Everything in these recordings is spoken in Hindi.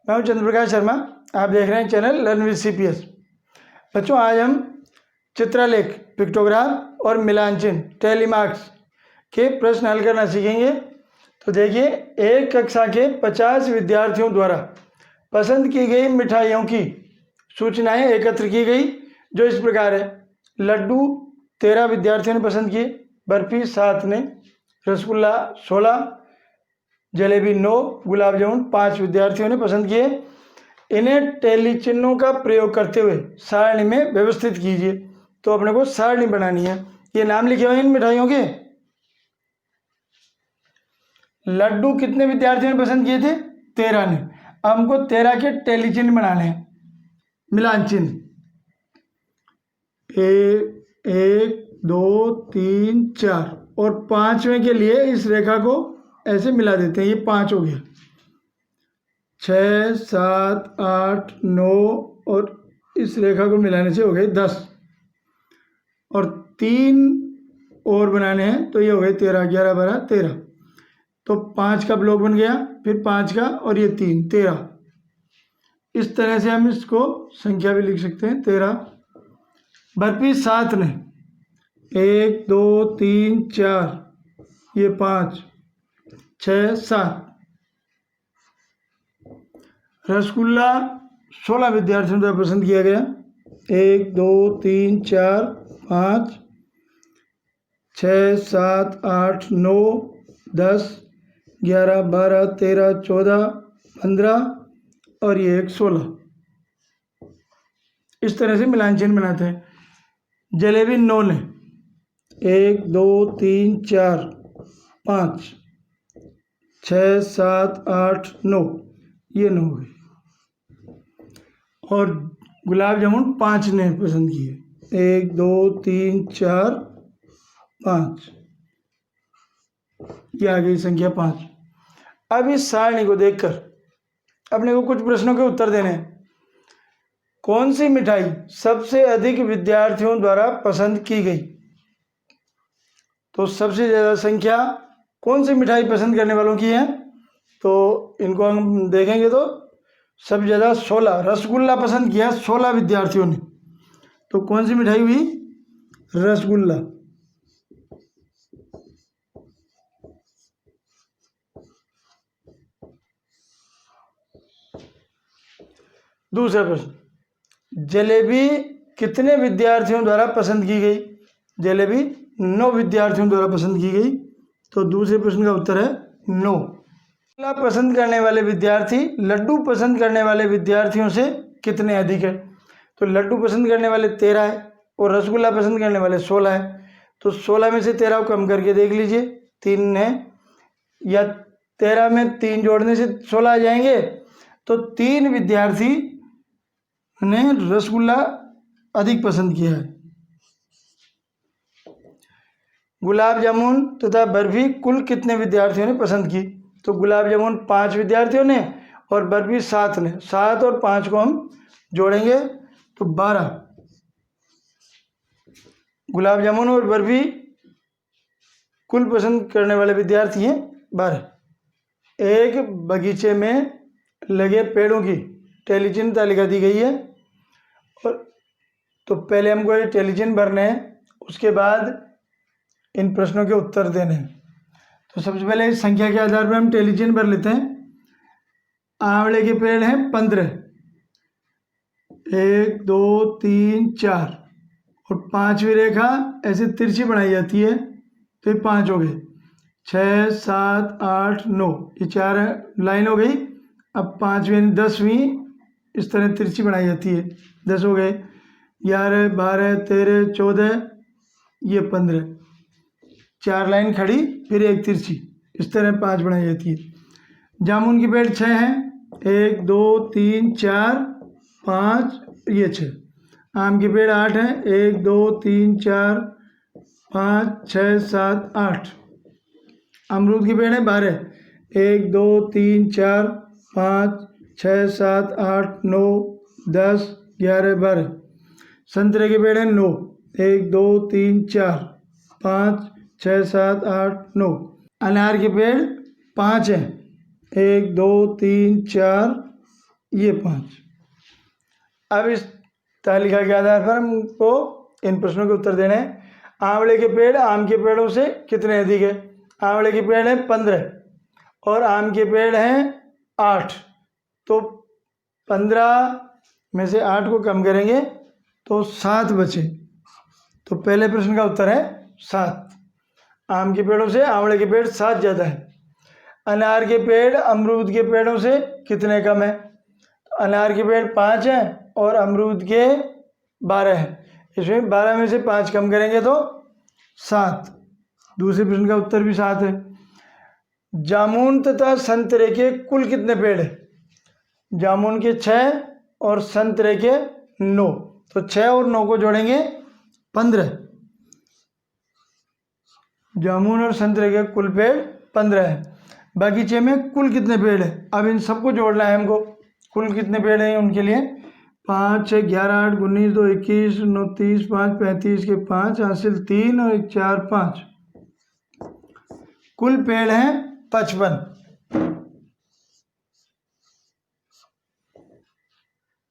मैं हूं चंद्रप्रकाश शर्मा। आप देख रहे हैं चैनल लर्न विद CPS। बच्चों, आज हम चित्रलेख, पिक्टोग्राफ और मिलान चिन्ह, टैली मार्क्स के प्रश्न हल करना सीखेंगे। तो देखिए, एक कक्षा के 50 विद्यार्थियों द्वारा पसंद की गई मिठाइयों की सूचनाएं एकत्र की गई, जो इस प्रकार है। लड्डू 13 विद्यार्थियों ने पसंद किए, बर्फी 7 ने, रसगुल्ला 16, जलेबी 9, गुलाब जामुन 5 विद्यार्थियों ने पसंद किए। इन्हें टैली चिन्हों का प्रयोग करते हुए सारणी में व्यवस्थित कीजिए। तो अपने को सारणी बनानी है। ये नाम लिखे हुए इन मिठाइयों के। लड्डू कितने विद्यार्थियों ने पसंद किए थे? 13 ने। अब हमको 13 के टैली चिन्ह बनाने हैं, मिलान चिन्ह। 1 2 3 4 और 5वें के लिए इस रेखा को ऐसे मिला देते हैं। ये 5 हो गया। 6 7 8 9 और इस रेखा को मिलाने से हो गए 10 और 3 और बनाने हैं, तो ये हो गए 13, 11 12 13। तो 5 का ब्लॉक बन गया, फिर 5 का और ये 3, 13। इस तरह से हम इसको संख्या भी लिख सकते हैं, 13। बर्फी 7 ने, 1 2 3 4, ये 5 6 7। रसगुल्ला 16 विद्यार्थियों द्वारा पसंद किया गया। 1 2 3 4 5 6 7 8 9 10 11 12 13 14 15 और ये 16। इस तरह से मिलान चिन्ह बनाते हैं। जलेबी 9 ने, 1 2 3 4 5 6 7 8 9, ये 9 हो गई। और गुलाब जामुन 5 ने पसंद किए। 1 2 3 4 5, ये आ गई संख्या 5। अब इस सारणी को देखकर अपने को कुछ प्रश्नों के उत्तर देने हैं। कौन सी मिठाई सबसे अधिक विद्यार्थियों द्वारा पसंद की गई? तो सबसे ज़्यादा संख्या कौन सी मिठाई पसंद करने वालों की है? तो इनको हम देखेंगे तो सबसे ज़्यादा 16 रसगुल्ला पसंद किया, 16 विद्यार्थियों ने। तो कौन सी मिठाई हुई? रसगुल्ला। दूसरा प्रश्न, जलेबी कितने विद्यार्थियों द्वारा पसंद की गई? जलेबी 9 विद्यार्थियों द्वारा पसंद की गई। तो दूसरे प्रश्न का उत्तर है 9। रसगुल्ला पसंद करने वाले विद्यार्थी लड्डू पसंद करने वाले विद्यार्थियों से कितने अधिक है? तो लड्डू पसंद करने वाले 13 है और रसगुल्ला पसंद करने वाले 16 है। तो 16 में से 13 को कम करके देख लीजिए, 3 है, या 13 में 3 जोड़ने से 16 आ जाएंगे। तो 3 विद्यार्थी ने रसगुल्ला अधिक पसंद किया है। गुलाब जामुन तथा बर्फी कुल कितने विद्यार्थियों ने पसंद की? तो गुलाब जामुन 5 विद्यार्थियों ने और बर्फी 7 ने। 7 और 5 को हम जोड़ेंगे तो 12। गुलाब जामुन और बर्फी कुल पसंद करने वाले विद्यार्थी हैं 12। एक बगीचे में लगे पेड़ों की टैली चिन्ह तालिका दी गई है। और तो पहले हमको ये टैली चिन्ह भरने हैं, उसके बाद इन प्रश्नों के उत्तर देने हैं। तो सबसे पहले इस संख्या के आधार पर हम टैली चिन्ह भर लेते हैं। आंवले के पेड़ हैं 15, 1 2 3 4 और 5वीं रेखा ऐसे तिरछी बनाई जाती है, तो ये 5 हो गए। 6 7 8 9, ये 4 लाइन हो गई। अब 5वीं 10वीं इस तरह तिरछी बनाई जाती है, 10 हो गए। 11 12 13 14, ये 15, 4 लाइन खड़ी फिर एक तिरछी, इस तरह 5 बनाई जाती है। जामुन की पेड़ 6 हैं, 1 2 3 4 5, ये 6। आम के पेड़ 8 हैं, 1 2 3 4 5 6 7 8। अमरूद के पेड़ हैं 12, 1 2 3 4 5 6 7 8 9 10 11 12। संतरे के पेड़ हैं 9, 1 2 3 4 5 6 7 8 9। अनार के पेड़ 5 हैं, 1 2 3 4 ये 5। अब इस तालिका के आधार पर हमको इन प्रश्नों के उत्तर देने हैं। आंवले के पेड़ आम के पेड़ों से कितने अधिक है? आंवले के पेड़ हैं 15 और आम के पेड़ हैं 8, तो 15 में से 8 को कम करेंगे तो 7 बचे। तो पहले प्रश्न का उत्तर है 7। आम के पेड़ों से आंवले के पेड़ 7 ज़्यादा है। अनार के पेड़ अमरूद के पेड़ों से कितने कम है? अनार के पेड़ 5 हैं और अमरूद के 12 हैं। इसमें 12 में से 5 कम करेंगे तो 7। दूसरे प्रश्न का उत्तर भी 7 है। जामुन तथा संतरे के कुल कितने पेड़ हैं? जामुन के 6 और संतरे के 9, तो 6 और 9 को जोड़ेंगे 15। जामुन और संतरे के कुल पेड़ 15 है। बगीचे में कुल कितने पेड़ हैं? अब इन सबको जोड़ना है हमको। कुल कितने पेड़ हैं उनके लिए? 5, 6, 11, 8, 19, 2, 21, 9, 30, 5, 35 के 5, हासिल 3 और 1, 4, 5। कुल पेड़ हैं 55।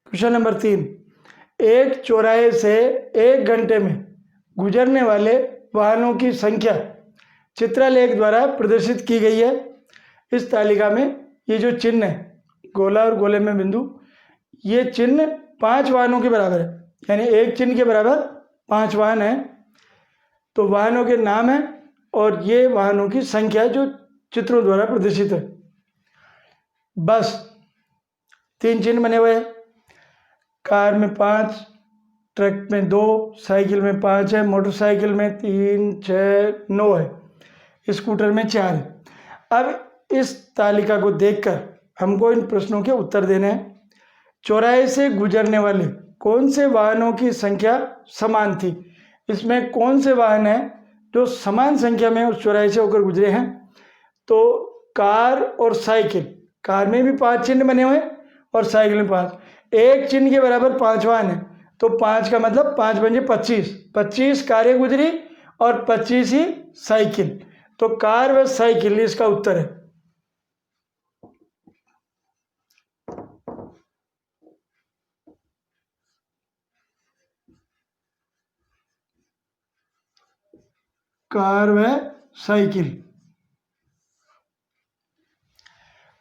Question number 3। एक चौराहे से 1 घंटे में गुजरने वाले वाहनों की संख्या चित्रलेख द्वारा प्रदर्शित की गई है। इस तालिका में ये जो चिन्ह है, गोला और गोले में बिंदु, ये चिन्ह 5 वाहनों के बराबर है, यानी एक चिन्ह के बराबर 5 वाहन हैं। तो वाहनों के नाम हैं और ये वाहनों की संख्या जो चित्रों द्वारा प्रदर्शित है। बस 3 चिन्ह बने हुए हैं। कार में 5, ट्रक में 2, साइकिल में 5 है, मोटरसाइकिल में 3, 6, 9 है, स्कूटर में 4 है। अब इस तालिका को देखकर हमको इन प्रश्नों के उत्तर देने हैं। चौराहे से गुजरने वाले कौन से वाहनों की संख्या समान थी? इसमें कौन से वाहन हैं जो समान संख्या में उस चौराहे से होकर गुजरे हैं? तो कार और साइकिल, कार में भी 5 चिन्ह बने हुए हैं और साइकिल में 5। एक चिन्ह के बराबर 5 वाहन है, तो 5 का मतलब 5 बन जाए 25। 25 कारें गुजरी और 25 ही साइकिल, तो कार व साइकिल इसका उत्तर है। कार व साइकिल।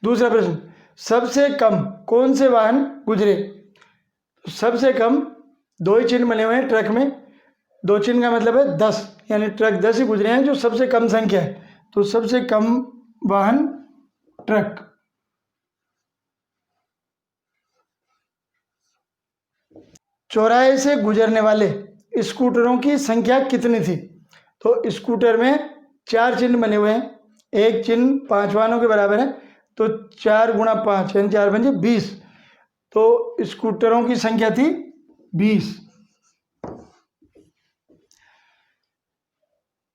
दूसरा प्रश्न, सबसे कम कौन से वाहन गुजरे? सबसे कम 2 ही चिन्ह बने हुए हैं ट्रक में, 2 चिन्ह का मतलब है 10, यानी ट्रक 10 ही गुजरे हैं, जो सबसे कम संख्या है। तो सबसे कम वाहन ट्रक। चौराहे से गुजरने वाले स्कूटरों की संख्या कितनी थी? तो स्कूटर में 4 चिन्ह बने हुए हैं, एक चिन्ह 5 वाहनों के बराबर है, तो 4 गुणा 5 यानी 4 बन जाए 20। तो स्कूटरों की संख्या थी 20।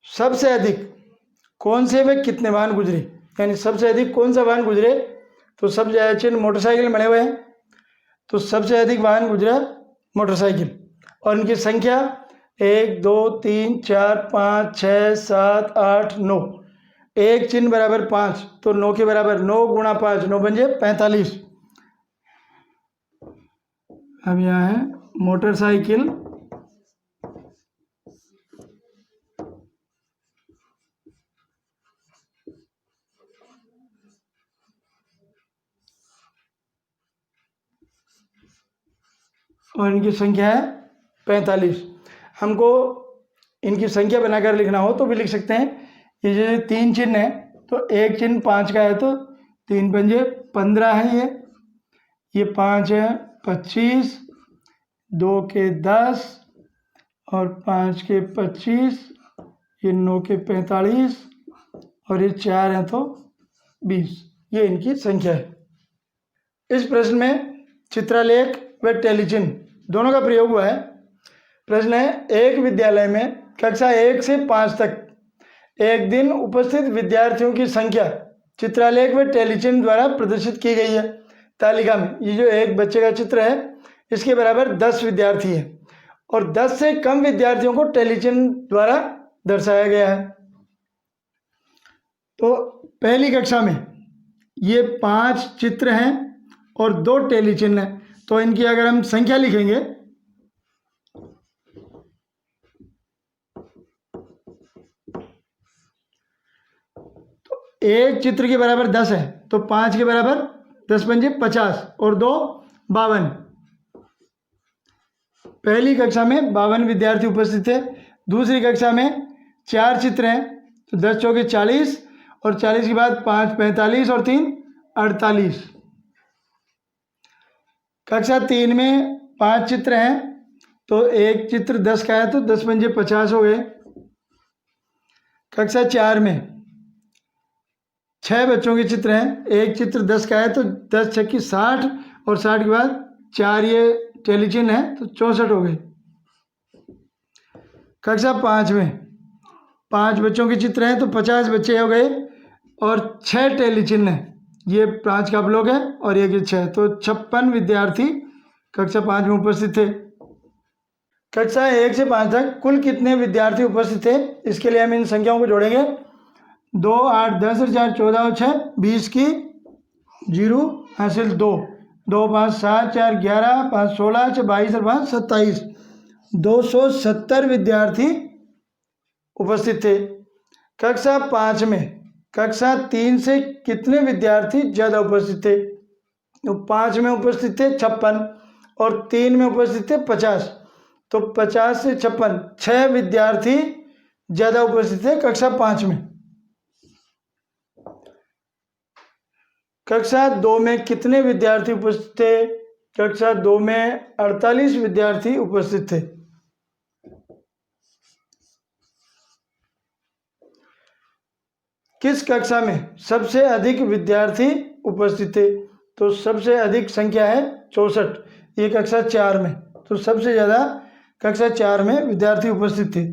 सबसे अधिक कौन से व कितने वाहन गुजरे, यानी सबसे अधिक कौन सा वाहन गुजरे? तो सबसे ज़्यादा चिन्ह मोटरसाइकिल बने हुए हैं, तो सबसे अधिक वाहन गुजरा मोटरसाइकिल और इनकी संख्या 1, 2, 3, 4, 5, 6, 7, 8, 9। एक चिन्ह बराबर 5, तो 9 के बराबर 9 गुणा 5, 9 बन जाए 45। अब यहाँ है मोटरसाइकिल और इनकी संख्या है 45। हमको इनकी संख्या बनाकर लिखना हो तो भी लिख सकते हैं। ये जो 3 चिन्ह है, तो एक चिन्ह 5 का है, तो 3 पंजे 15 है, ये 5 है 25, 2 के 10 और 5 के 25, ये 9 के 45 और ये 4 है तो 20। ये इनकी संख्या है। इस प्रश्न में चित्रलेख व टेलीचिन्ह दोनों का प्रयोग हुआ है। प्रश्न है, एक विद्यालय में कक्षा 1 से 5 तक एक दिन उपस्थित विद्यार्थियों की संख्या चित्रलेख व टेलीचिन्ह द्वारा प्रदर्शित की गई है। तालिका में ये जो एक बच्चे का चित्र है, इसके बराबर 10 विद्यार्थी है और 10 से कम विद्यार्थियों को टेलीचिन्ह द्वारा दर्शाया गया है। तो पहली कक्षा में ये 5 चित्र हैं और 2 टेली चिन्ह है। तो इनकी अगर हम संख्या लिखेंगे तो एक चित्र के बराबर 10 है, तो 5 के बराबर 10 पंजे 50 और 2 52। पहली कक्षा में 52 विद्यार्थी उपस्थित थे। दूसरी कक्षा में 4 चित्र हैं, तो 10 चौके 40 और 40 के बाद 5 45 और 3 48। कक्षा 3 में 5 चित्र हैं, तो एक चित्र 10 का है, तो 10 पंजे 50 हो गए। कक्षा 4 में 6 बच्चों के चित्र हैं, एक चित्र 10 का है, तो 10 छक्की 60 और 60 के बाद 4 ये टेलीचिन्ह है, तो 64 हो गए। कक्षा 5 में 5 बच्चों के चित्र हैं, तो 50 बच्चे हो गए और 6 टेलीचिन्ह है, ये 5 का ब्लॉक है और एक 6, तो 56 विद्यार्थी कक्षा 5 में उपस्थित थे। कक्षा 1 से 5 तक कुल कितने विद्यार्थी उपस्थित थे, इसके लिए हम इन संख्याओं को जोड़ेंगे। 2 8 10 और 4 14 और 6 20 की 0 हासिल 2 2 5 7 4 11 5 16 6 22 और 5 27। 270 विद्यार्थी उपस्थित थे। कक्षा 5 में कक्षा 3 से कितने विद्यार्थी ज़्यादा उपस्थित थे, तो 5 में उपस्थित थे 56 और 3 में उपस्थित थे 50, तो 50 से 56 6 विद्यार्थी ज़्यादा उपस्थित थे कक्षा 5 में। कक्षा 2 में कितने विद्यार्थी उपस्थित थे, कक्षा 2 में 48 विद्यार्थी उपस्थित थे। किस कक्षा में सबसे अधिक विद्यार्थी उपस्थित थे, तो सबसे अधिक संख्या है 64, ये कक्षा 4 में, तो सबसे ज़्यादा कक्षा 4 में विद्यार्थी उपस्थित थे।